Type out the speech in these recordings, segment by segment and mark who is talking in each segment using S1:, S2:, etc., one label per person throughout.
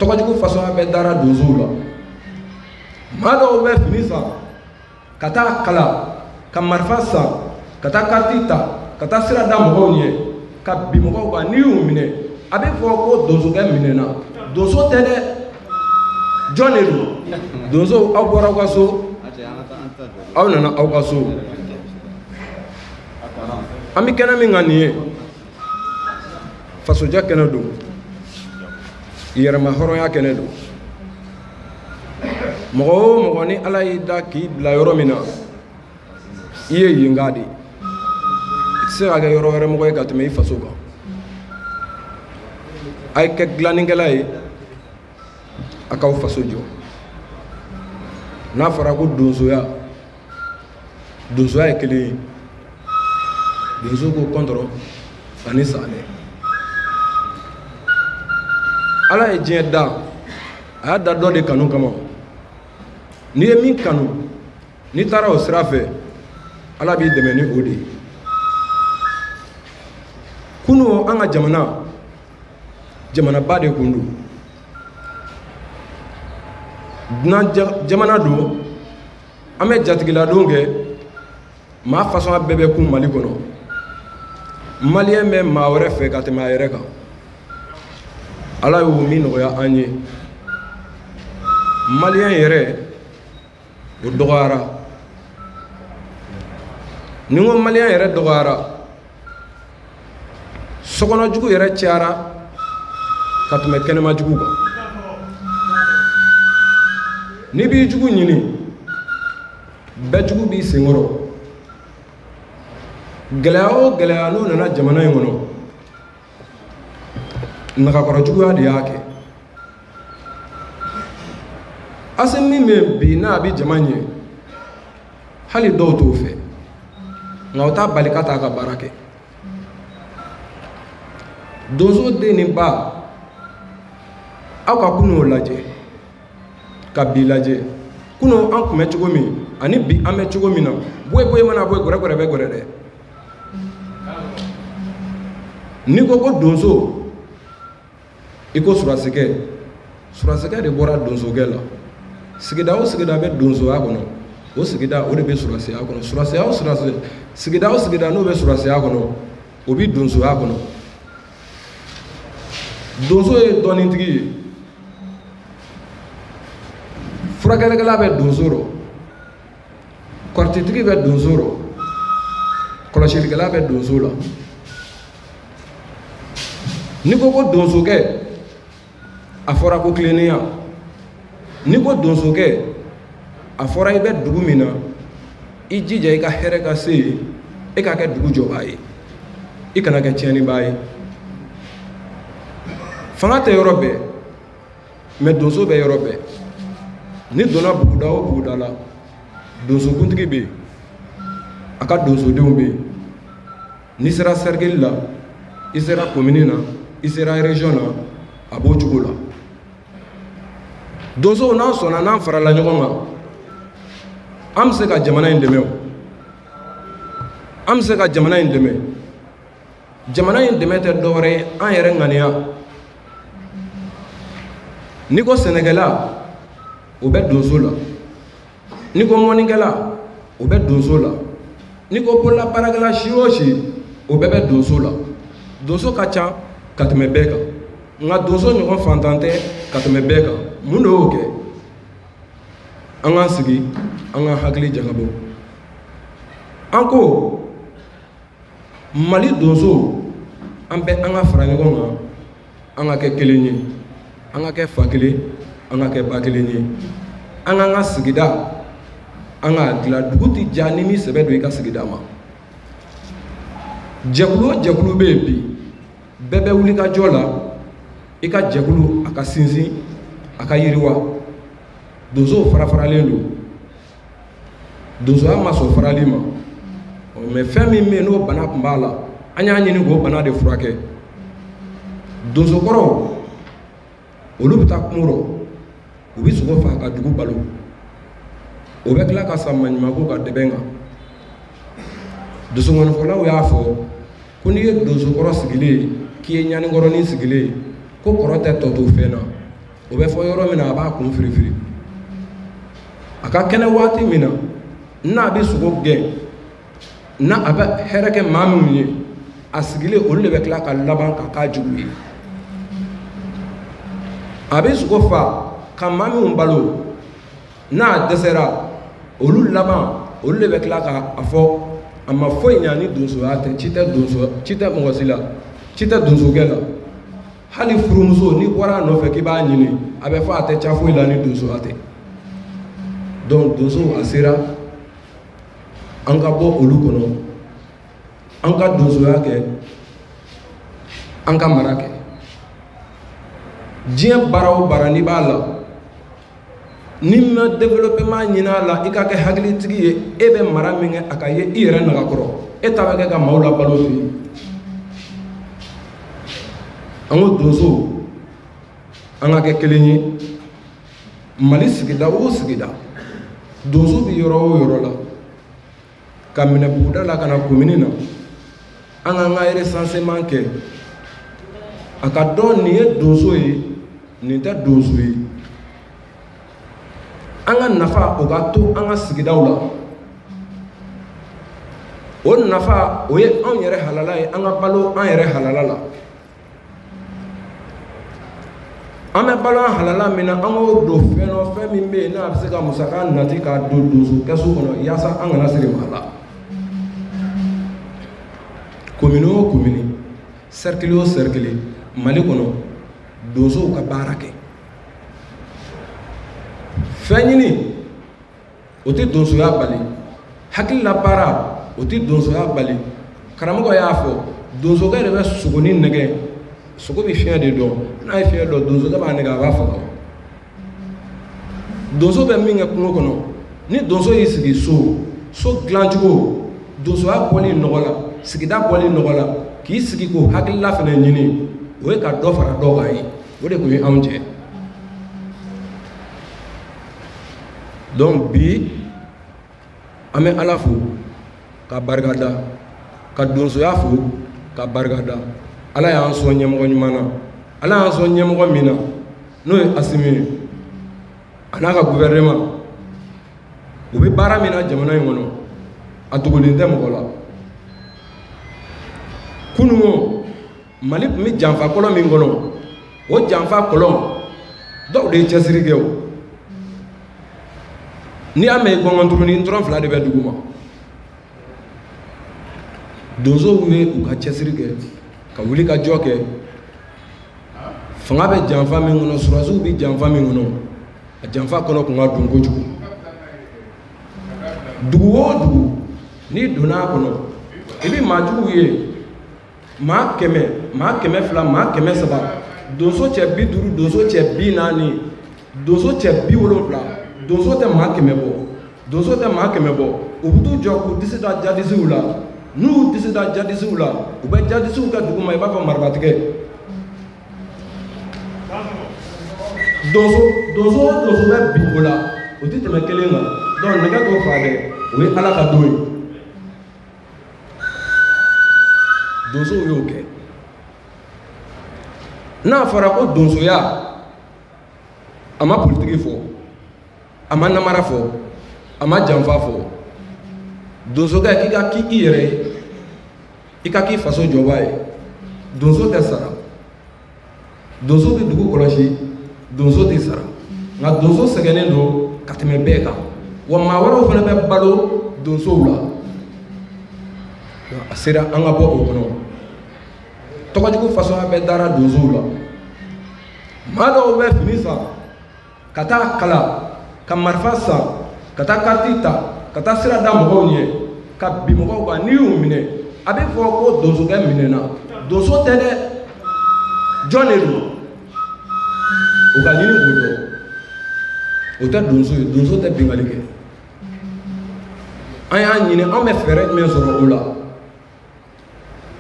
S1: tɔgɔjugu façon bɛɛ dara donsow la. Maa dɔw bɛ fini san ka taa kala ka marifa san ka taa kariti ta ka taa sira da mɔgɔw ɲɛ ka bi mɔgɔw kan n'i y'u minɛ a bɛ fɔ ko donsokɛ minɛna. Donso tɛ dɛ, jɔn de don? Donso aw bɔra aw ka so, aw nana aw ka so. An bɛ kɛnɛ min kan nin ye fasoja kɛnɛ don, yɛrɛma hɔrɔnya kɛnɛ don. Mɔgɔ o mɔgɔ ni Ala y'i da k'i bila yɔrɔ min na i ye yen ka de. I tɛ se ka kɛ yɔrɔ wɛrɛ mɔgɔ ye ka tɛmɛ i faso kan. A ye kɛ dilannikɛla ye, a k'aw faso jɔ. N'a fɔra ko donsoya ye kelen ye. Donso ko kɔntɔrɔ ani sanɛ. Ala ye diɲɛ da, a y'a da dɔ de kanu kama. N'i ye min kanu, n'i taara o sira fɛ, Ala b'i dɛmɛ ni o de ye. Kunun an ka jamanaba de kun don. Dunan jamana don, an bɛ jatigiladon kɛ, maa façon bɛɛ bɛ kun Mali kɔnɔ. Maliyɛn bɛ maa wɛrɛ fɛ ka tɛmɛ a yɛrɛ kan. Ala y'o min nɔgɔya an ye. Maliyɛn yɛrɛ o dɔgɔyara. Ni n ko maliyɛn yɛrɛ dɔgɔyara, sokɔnɔjugu yɛrɛ cayara ka tɛmɛ kɛnɛmajugu kan. N'i b'i jugu ɲini, bɛɛ jugu b'i senkɔrɔ. Gɛlɛya o gɛlɛya n'o nana jamana in kɔnɔ, nagakɔrɔjuguya de y'a kɛ. Ase min bɛ bi n'a bɛ jama ɲɛ, hali dɔw t'o fɛ, nka o t'a bali ka taa ka baara kɛ. Donso den ni ba, aw ka kunun lajɛ, ka bi lajɛ. Kunun an tun bɛ cogo min ani bi an bɛ cogo min na, boyi mana boyi gɔrɛ bɛ gɔrɛ dɛ. N'i ko ko donso, i ko surasikɛ. Surasikɛ de bɔra donsokɛ la. Sigida o sigida bɛ donsoya kɔnɔ, o sigida o de bɛ surasiya kɔnɔ. Surasiya o surasiya, sigida o sigida n'o bɛ surasiya kɔnɔ, o bɛ donsoya kɔnɔ. Donso ye dɔnnitigi ye. Furakɛlikɛla bɛ donso rɔ, kɔrɔtitigi bɛ donso rɔ, kɔlɔsilikɛla bɛ donso la. N'i ko ko donsokɛ, a fɔra ko tilennenya. N'i ko donsokɛ, a fɔra i bɛ dugu min na, i jija i ka hɛrɛ ka se yen, e ka kɛ dugu jɔbaa ye, i kana kɛ tiɲɛnibaa ye. Fanga tɛ yɔrɔ bɛɛ, mais donso bɛ yɔrɔ bɛɛ. Ni donna buguda o buguda la, donsokuntigi bɛ yen, a ka donsodenw bɛ yen. N'i sera cercle la, i sera commune na, i sera région na, a b'o cogo la. Donsow n'an sɔnna n'an farala ɲɔgɔn kan, an bɛ se ka jamana in dɛmɛ o. An bɛ se ka jamana in dɛmɛ. Jamana in dɛmɛ tɛ dɔwɛrɛ ye, an yɛrɛ ŋaniya. N'i ko sɛnɛkɛla, o bɛ donso la. N'i ko mɔnikɛla, o bɛ donso la. N'i ko bololabaarakɛla si o si, o bɛɛ bɛ donso la. Donso ka ca ka tɛmɛ bɛɛ kan, nka donso ɲɔgɔn fantan tɛ ka tɛmɛ bɛɛ kan. Mun de y'o kɛ? An k'an sigi, an k'an hakili jagabɔ. An ko Mali donso, an bɛ an ka fara ɲɔgɔn kan, an ka kɛ kelen ye, an ka kɛ fa kelen, an ka kɛ ba kelen ye. An k'an ka sigida, an ka dilan. Dugu tɛ ja ni min sɛbɛ don i ka sigida ma. Jɛkulu o jɛkulu bɛ yen bi, bɛɛ bɛ wuli ka jɔ la, i ka jɛkulu a ka sinsin, a ka yiriwa. Donsow fara-faralen don. Donsoya ma sɔn farali ma. Mais fɛn min bɛ yen n'o bana tun b'a la, an y'a ɲini k'o bana de furakɛ. Donsokɔrɔw, olu bɛ taa kungo rɔ, u bɛ sogo faga ka dugu balo. O bɛ tila ka san maɲumanko ka dɛbɛn kan. Donsokɔnifɔlaw y'a fɔ ko n'i ye donsokɔrɔ sigilen k'i ye ɲanikɔrɔnin sigilen ko kɔrɔ tɛ tɔ to fɛn na. o bɛ fɔ yɔrɔ min na a b'a kun firifiri a ka kɛnɛ waati min na n'a bɛ sogo gɛn n'a a bɛ hɛrɛ kɛ maa minnu ye a sigilen olu de bɛ tila ka laban ka k'a jugu ye a bɛ sogo fa ka maa minnu balo n'a dɛsɛra olu laban olu de bɛ tila k'a fɔ a ma foyi ɲa ni donsoya tɛ ci tɛ mɔgɔ si la ci tɛ donsokɛ la hali furumuso n'i bɔra a nɔfɛ k'i b'a ɲini a bɛ fɔ a tɛ ca foyi la ni donsoya tɛ donc donso a sera an ka bɔ olu kɔnɔ an ka donsoya kɛ an ka mara kɛ diɲɛ baara o baara n'i b'a la ni ma développement ɲini a la i ka kɛ hakilitigi ye e bɛ mara min kɛ a ka ye i yɛrɛ nagakɔrɔ e ta bɛ kɛ ka maaw labalo fɛ yen an ko donso an ka kɛ kelen ye Mali sigida o sigida donso bɛ yɔrɔ o yɔrɔ la ka minɛ buguda la ka na commune na an k'an ka recensement kɛ a ka dɔn nin ye donso ye nin tɛ donso ye an ka nafa o ka to an ka sigidaw la o nafa o ye anw yɛrɛ halala ye an ka balo an yɛrɛ halala la an bɛ balo an halala min na an k'o don fɛn min bɛ yen n'a bɛ se ka musaka nati k'a don donso kɛsu kɔnɔ yaasa an kana siri maa la commune o commune cercle o cercle Mali kɔnɔ donsow ka baara kɛ fɛn ɲini o tɛ donsoya bali hakilila baara o tɛ donsoya bali karamɔgɔ y'a fɔ donsokɛ de bɛ sogo ni nɛgɛ sogo bɛ fiɲɛ de dɔn n'a ye fiɲɛ dɔn donsokɛ b'a nɛgɛ a b'a faga donso bɛ min kɛ kungo kɔnɔ ni donso y'i sigi so dilancogo donsoya bɔli nɔgɔ la sigida bɔli nɔgɔ la k'i sigi k'o hakilila fana ɲini o ye ka dɔ fara dɔ kan ye o de tun ye anw jɛ donc bi an bɛ Ala fo ka barikada ka donsoya fo ka barikada Ala y'an sɔn ɲɛmɔgɔ ɲuman na Ala y'an sɔn ɲɛmɔgɔ min na n'o ye Asimi ye a n'a ka gouvernement u bɛ baara min na jamana in kɔnɔ a dogolen tɛ mɔgɔ la kunun Mali tun bɛ janfa kɔlɔn min kɔnɔ o janfa kɔlɔn dɔw de ye cɛsiri kɛ o n'i y'a mɛn gɔngɔnturunin dɔrɔn fila de bɛ dugu ma donsow ye u ka cɛsiri kɛ ka wuli ka jɔ kɛ fanga bɛ janfa min kɔnɔ surasiw bɛ janfa min kɔnɔ a janfa kɔnɔ tun ka don kojugu dugu o dugu n'i donna a kɔnɔ i bɛ maajuguw ye maa kɛmɛ fila maa kɛmɛ saba donso cɛ 50 donso cɛ 40 donso cɛ 70 donso tɛ maa kɛmɛ bɔ u bɛ t'u jɔ k'u disi da jadisiw la n'u y'u disi da jadisiw la u bɛ jadisiw kɛ dugu ma i b'a fɔ marifatigɛ donso bɛ bin o la o tɛ tɛmɛ kelen kan donc nɛgɛ t'o fa dɛ o ye Ala ka don ye donsow y'o kɛ n'a fɔra ko donsoya a ma politiki fɔ a ma namara fɔ a ma janfa fɔ donsokɛ k'i ka k'i yɛrɛ ye i ka k'i faso jɔbaa ye donso tɛ sara donso bɛ dugu kɔlɔsi donso tɛ sara nka donso sɛgɛnnen don ka tɛmɛ bɛɛ kan wa maa wɛrɛw fana bɛ balo donsow la a sera an ka bɔ o kɔnɔ tɔgɔjugu fasɔnya bɛɛ dara donsow la maa dɔw bɛ fini san ka taa kala ka marifa san ka taa kariti ta ka taa sira da mɔgɔw ɲɛ ka bin mɔgɔw kan n'i y'u minɛ a bɛ fɔ ko donsokɛ minɛna donso tɛ dɛ jɔn de don o ka ɲini k'o dɔn o tɛ donso ye donso tɛ bingali kɛ an y'a ɲini an bɛ fɛɛrɛ jumɛn sɔrɔ o la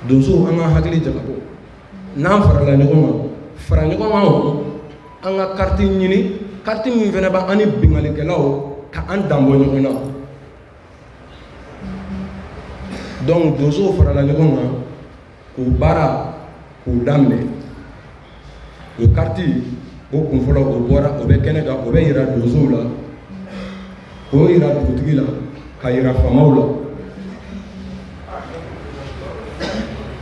S1: donso an ka hakili jagabɔ n'an farala ɲɔgɔn ma fara ɲɔgɔn kan an ka kariti ɲini kariti min fana b'an ni bingalikɛlaw ka an danbɔ ɲɔgɔn na donc donsow farala ɲɔgɔn kan k'o baara k'o daminɛ o kariti o kun fɔlɔ o bɔra o bɛ kɛnɛ kan o bɛ yira donsow la k'o yira dugutigi la ka yira faamaw la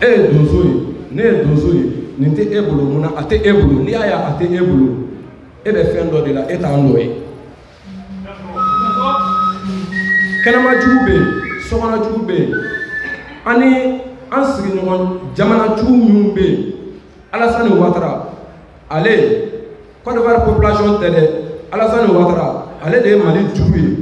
S1: e ye donso ye ne ye donso ye nin tɛ e bolo munna a tɛ e bolo n'i y'a ye a tɛ e bolo e bɛ fɛn dɔ de la e t'a nɔ ye kɛnɛmajugu bɛ yen sokɔnɔjugu bɛ yen ani an sigiɲɔgɔn jamanajugu minnu bɛ yen Alassane Ouattara ale Côte d'Ivoire population tɛ dɛ Alassane Ouattara ale de ye Mali jugu ye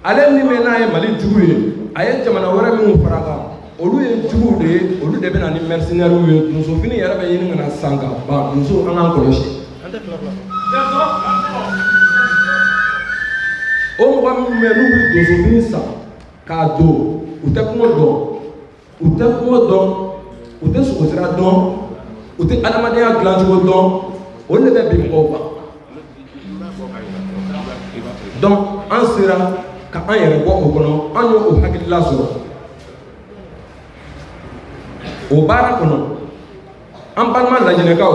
S1: ale min bɛ n'a ye Mali jugu ye a ye jamana wɛrɛ minnu fara kan olu ye juguw de ye olu de bɛ na ni mercenaires ye donsofini yɛrɛ bɛ ɲini ka na san ka ban donso an k'an kɔlɔsi o mɔgɔ minnu bɛ n'u bɛ donsofini san k'a don u tɛ kungo dɔn u tɛ kungo dɔn u tɛ sogo sira dɔn u tɛ adamadenya dilancogo dɔn olu de bɛ bin mɔgɔw kan donc an sera ka an yɛrɛ bɔ o kɔnɔ an y'o hakilila sɔrɔ o baara kɔnɔ an balima lajinɛkaw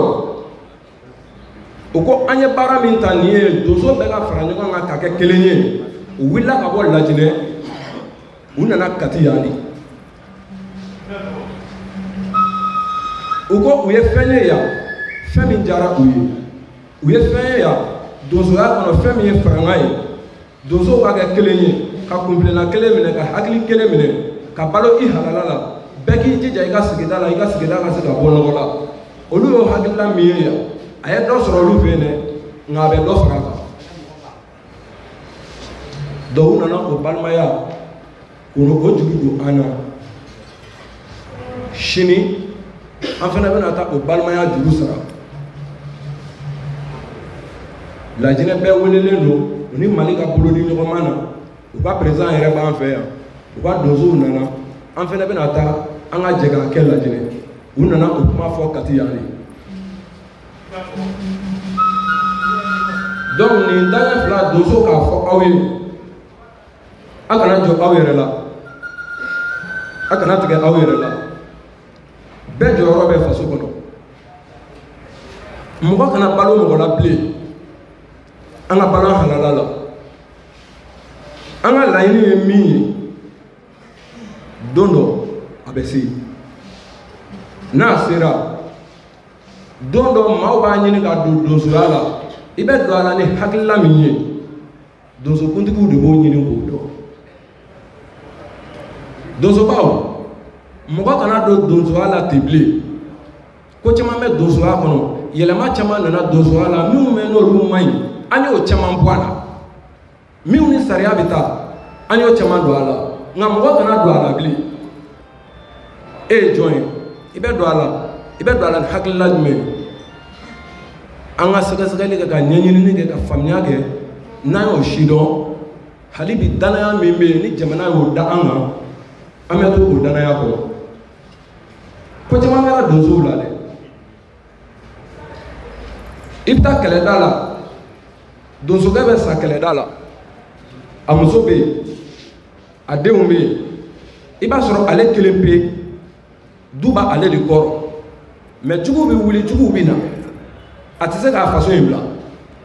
S1: o ko an ye baara min ta nin ye donso bɛɛ ka fara ɲɔgɔn kan ka kɛ kelen ye u wulila ka bɔ lajinɛ u nana Kati yan de u ko u ye fɛn ye yan fɛn min diyara u ye fɛn ye yan donsoya kɔnɔ fɛn min ye faranga ye donsow ka kɛ kelen ye ka kunfilenna kelen minɛ ka hakili kelen minɛ ka balo i halala la bɛɛ k'i jija i ka sigida la i ka sigida ka se ka bɔ nɔgɔ la olu y'o hakilila min ye yan a ye dɔ sɔrɔ olu fɛ yen dɛ nka a bɛ dɔ fara kan donc u nana o balimaya k'o jigi don an na sini an fana bɛna taa o balimaya juru sara lajinɛ bɛɛ welelen don u ni Mali ka bolo ni ɲɔgɔn na u ka président yɛrɛ b'an fɛ yan u ka donsow nana an fana bɛna taa an ka jɛ k'a kɛ lajinɛ u nana o kuma fɔ Kati yan de donc nin daɲɛ fila donso k'a fɔ aw ye a kana jɔ aw yɛrɛ la a kana tigɛ aw yɛrɛ la bɛɛ jɔyɔrɔ bɛ faso kɔnɔ mɔgɔ kana balo mɔgɔ la bilen an ka balo halala la an ka laɲini ye min ye don dɔ a bɛ se n'a sera don dɔ maaw b'a ɲini ka don donsoya la i bɛ don a la ni hakilila min ye donsokuntigiw de b'o ɲini k'o dɔn donsobaw mɔgɔ kana don donsoya la ten bilen ko caman bɛ donsoya kɔnɔ yɛlɛma caman nana donsoya la minnu bɛ n'olu man ɲi an y'o caman bɔ a la minnu ni sariya bɛ taa an y'o caman don a la nka mɔgɔ kana don a la bilen e ye jɔn ye i bɛ don a la ni hakilila jumɛn an ka sɛgɛsɛgɛli kɛ ka ɲɛɲinini kɛ ka faamuya kɛ n'an y'o si dɔn hali bi danaya min bɛ yen ni jamana y'o da an kan an bɛ to o danaya kɔnɔ ko caman kɛra donsow la dɛ i bɛ taa kɛlɛda la donsokɛ bɛ sa kɛlɛda la a muso bɛ yen a denw bɛ yen i b'a sɔrɔ ale kelen pe du b'ale de kɔrɔ mɛ juguw bɛ wuli juguw bɛ na a tɛ se k'a faso in bila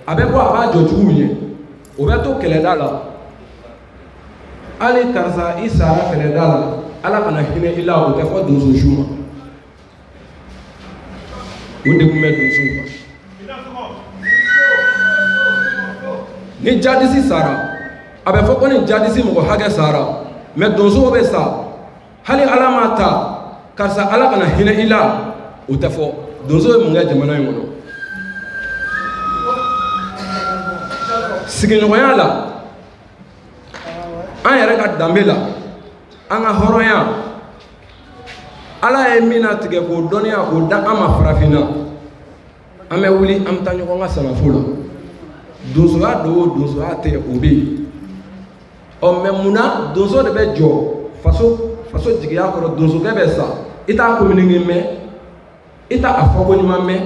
S1: a bɛ bɔ a b'a jɔ juguw ye o bɛ to kɛlɛda la hali karisa i sara kɛlɛda la ala kana hinɛ i la o tɛ fɔ donso su ma o de tun bɛ donsow kan ni jadisi sara a bɛ fɔ ko ni jadisi mɔgɔ hakɛ sara mɛ donsow bɛ sa hali ala ma ta karisa ala kana hinɛ i la o tɛ fɔ donso ye mun kɛ jamana in kɔnɔ sigiɲɔgɔnya la an yɛrɛ ka danbe la an ka hɔrɔnya ala ye min latigɛ k'o dɔnniya k'o da an ma farafinna an bɛ wuli an bɛ taa ɲɔgɔn ka salafo la donsoya do o donsoya tɛ o bɛ yen mɛ munna donso de bɛ jɔ faso jigiya kɔrɔ donsokɛ bɛ sa i t'a communiqué mɛn i t'a a fɔko ɲuman mɛn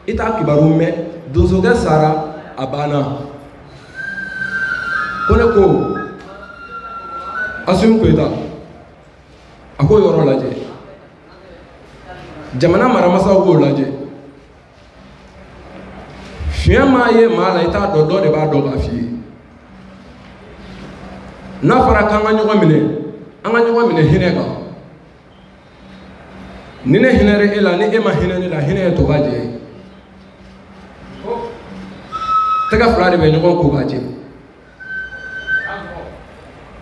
S1: i t'a kibaru mɛn donsokɛ sara a banna ko ne ko Assimi Goïta a k'o yɔrɔ lajɛ jamana maramasaw k'o lajɛ fiɲɛ maa ye maa la i t'a dɔn dɔ de b'a dɔn k'a f'i ye n'a fɔra k'an ka ɲɔgɔn minɛ an ka ɲɔgɔn minɛ hinɛ kan ni ne hinɛra e la ni e ma hinɛ ne la hinɛ ye to ka jɛ tɛgɛ fila de bɛ ɲɔgɔn ko ka jɛ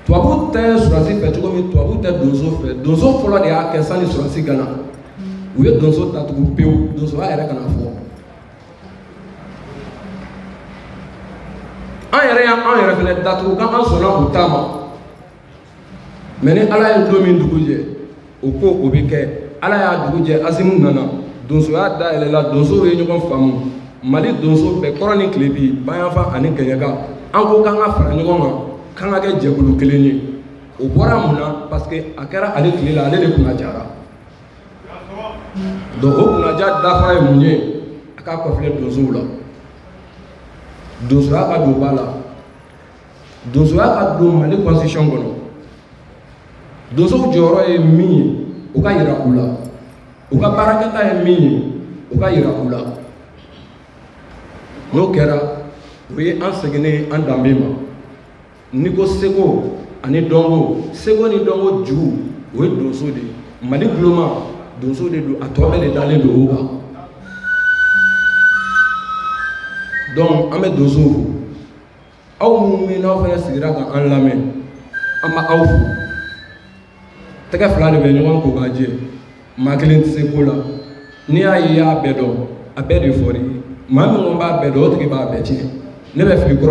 S1: tubabu tɛ surasi fɛ cogo min tubabu tɛ donso fɛ donso fɔlɔ de y'a kɛ sanni surasi gana u ye donso datugu pewu donsoya yɛrɛ kana fɔ an yɛrɛ fɛnɛ datugu k'an sɔnna u ta ma mɛ ni ala ye don min dugu jɛ o ko o bɛ kɛ ala y'a dugu jɛ Asimu nana donsoya dayɛlɛla donsow ye ɲɔgɔn faamu Mali donso bɛɛ kɔrɔ ni tile bi Bayanfa ani Gɛɲɛka an ko k'an ka fara ɲɔgɔn kan k'an ka kɛ jɛkulu kelen ye o bɔra mun na parce que a kɛra ale tile la ale de kunna jara donc o kunnaja dafara ye mun ye a k'a kɔfilɛ donsow la donsoya ka don ba la donsoya ka don Mali constitution kɔnɔ donsow jɔyɔrɔ ye min ye o ka yira u la u ka baarakɛta ye min ye o ka yira u la n'o kɛra o ye an seginnen an danbe ma n'i ko seko ani dɔnko seko ni dɔnko jugu o ye donso de ye Mali guloma donso de don a tɔ bɛɛ de dalen don o kan donc an bɛ donso fo aw minnu bɛ n'aw fana sigira ka an lamɛn an bɛ aw fo tɛgɛ fila de bɛ ɲɔgɔn ko ka jɛ maa kelen tɛ se ko la n'i y'a ye i y'a bɛɛ dɔn a bɛɛ de fɔr'i ye maa min ko n b'a bɛɛ dɔn o tigi b'a bɛɛ tiɲɛ ne bɛ fili kɔrɔ